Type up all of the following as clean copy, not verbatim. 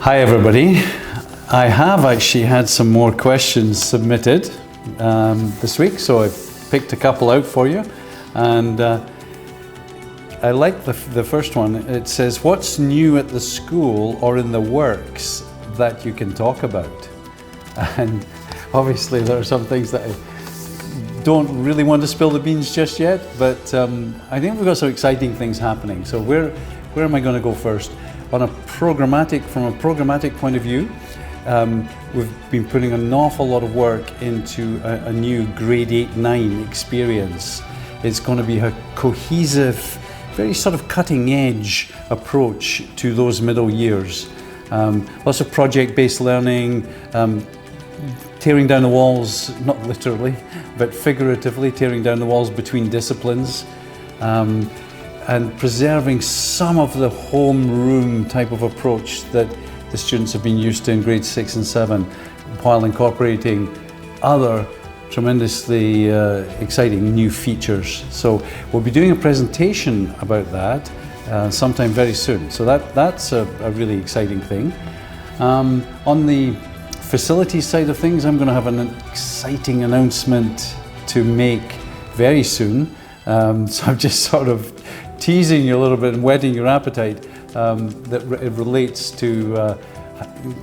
Hi everybody. I have actually had some more questions submitted this week, so I've picked a couple out for you, and I like the first one. It says, what's new at the school or in the works that you can talk about? And obviously there are some things that I don't really want to spill the beans just yet, but I think we've got some exciting things happening. So where am I going to go first? From a programmatic point of view, we've been putting an awful lot of work into a new grade 8-9 experience. It's going to be a cohesive, very sort of cutting edge approach to those middle years. Lots of project-based learning, tearing down the walls, not literally, but figuratively tearing down the walls between disciplines. And preserving some of the homeroom type of approach that the students have been used to in grades 6 and 7, while incorporating other tremendously exciting new features. So we'll be doing a presentation about that sometime very soon. So that's a really exciting thing. On the facilities side of things, I'm going to have an exciting announcement to make very soon. So I'm just sort of teasing you a little bit and whetting your appetite that it relates to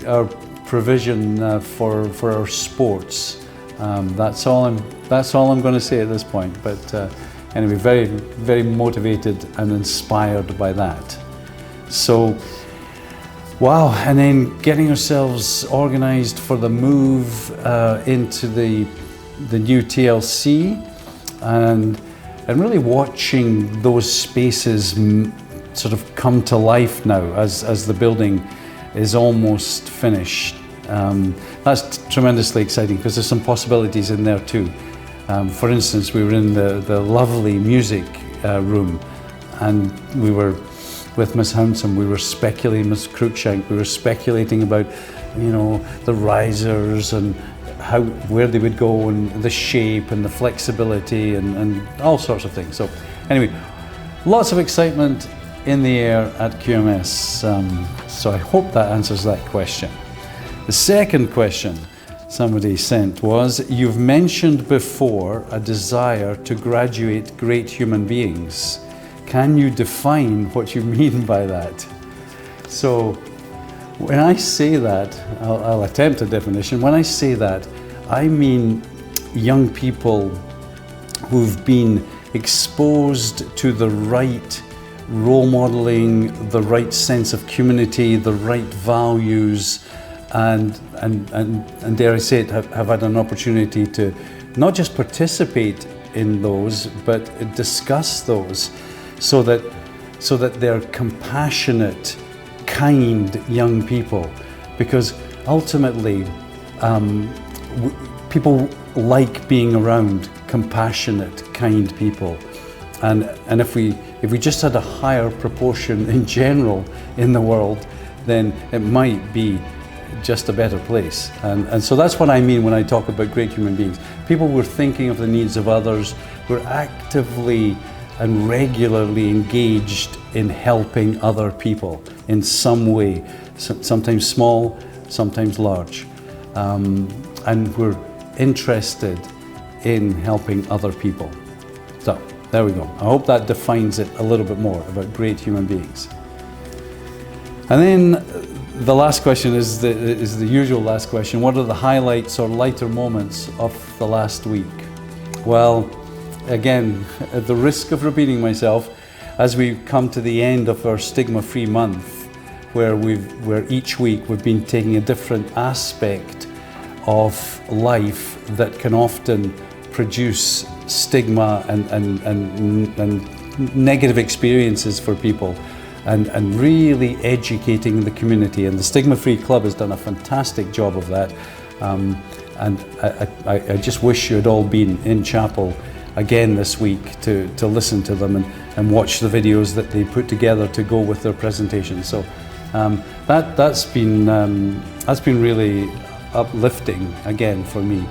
our provision for our sports. That's all I'm going to say at this point. But anyway, very, very motivated and inspired by that. So, wow! And then getting ourselves organised for the move into the new TLC, and really watching those spaces sort of come to life now as the building is almost finished. That's tremendously exciting because there's some possibilities in there too. For instance, we were in the lovely music room, and we were with Miss Hounsome, we were speculating, Miss Cruikshank, we were speculating about, you know, the risers and where they would go, and the shape and the flexibility and all sorts of things. So anyway, lots of excitement in the air at QMS. So I hope that answers that question. The second question somebody sent was, you've mentioned before a desire to graduate great human beings. Can you define what you mean by that? So when I say that, I'll attempt a definition. When I say that, I mean young people who've been exposed to the right role modeling, the right sense of community, the right values, and dare I say it, have had an opportunity to not just participate in those, but discuss those, so that they're compassionate, kind young people, because ultimately people like being around compassionate, kind people, and if we just had a higher proportion in general in the world, then it might be just a better place. And so that's what I mean when I talk about great human beings. People who are thinking of the needs of others, who are actively and regularly engaged in helping other people in some way, sometimes small, sometimes large, and we're interested in helping other people. So there we go. I hope that defines it a little bit more about great human beings. And then the last question is the usual last question. What are the highlights or lighter moments of the last week? Well, again, at the risk of repeating myself, as we come to the end of our stigma-free month, where each week we've been taking a different aspect of life that can often produce stigma and negative experiences for people, and really educating the community. And the Stigma Free Club has done a fantastic job of that. And I just wish you had all been in chapel again this week to listen to them and watch the videos that they put together to go with their presentation. So that's been really uplifting again for me.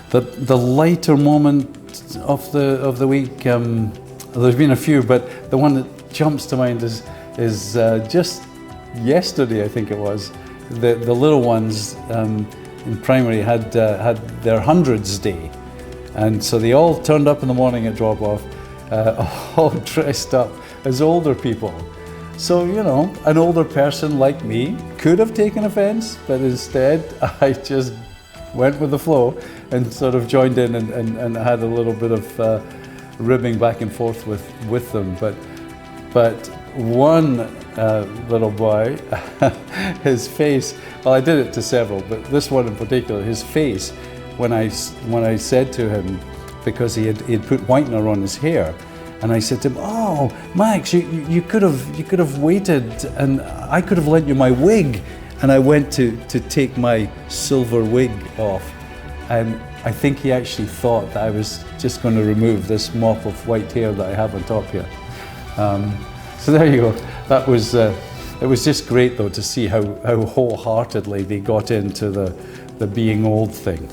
The lighter moment of the week, there's been a few, but the one that jumps to mind is just yesterday, I think it was, the little ones in primary had their 100s day. And so they all turned up in the morning at drop-off, all dressed up as older people. So, you know, an older person like me could have taken offense, but instead I just went with the flow and sort of joined in and had a little bit of ribbing back and forth with them. But one little boy, his face, well, I did it to several, but this one in particular, his face, when I said to him, because he had put whitener on his hair, and I said to him, "Oh, Max, you could have waited, and I could have lent you my wig." And I went to take my silver wig off, and I think he actually thought that I was just going to remove this mop of white hair that I have on top here. So there you go. That was it was just great though to see how wholeheartedly they got into the being old thing.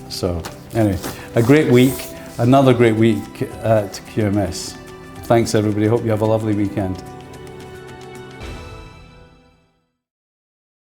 So anyway, a great week. Another great week at QMS. Thanks everybody, hope you have a lovely weekend.